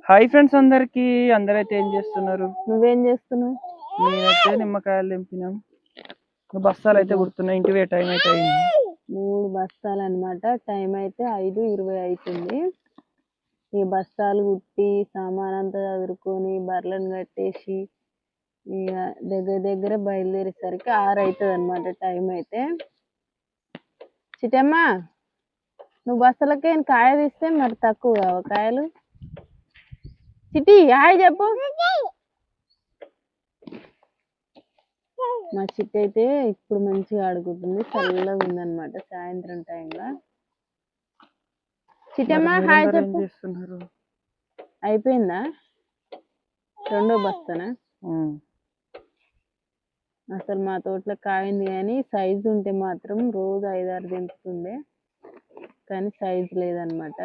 Hi friends అందరికి అందరైతే ఏం చేస్తున్నారు? నువ్వేం చేస్తున్నావు? నేనైతే నిమ్మకాయలు తెంపినాం. బస్తాలు అయితే కుడుతున్నాయి. ఇంటికి టైం అయితే అయింది. 3 బస్తాలు అనమాట. టైం అయితే 5:20 అవుతుంది. ఈ బస్తాలు కుట్టి సామాన్ అంతా చదురుకొని బర్రెలను కట్టేసి ఇక దగ్గర బయలుదేరేసరికి 6 అవుతుంది అనమాట. టైం అయితే చిట్టమ్మ నువ్వు బస్తాలకే కాయ తీస్తే మరి తక్కువ కావా కాయలు? చిట్టి హాయ్ చెప్పు. మా చిట్టి అయితే ఇప్పుడు మంచిగా ఆడుకుంటుంది, చల్లగా ఉందన్నమాట సాయంత్రం టైంలో. చిట్టమ్మ హాయ్ చెప్పు. అయిపోయిందా రెండో బస్తానా? అసలు మా తోటలో కాయింది కానీ సైజు ఉంటే మాత్రం రోజు 5-6 దింపుతుండే, కానీ సైజు లేదనమాట.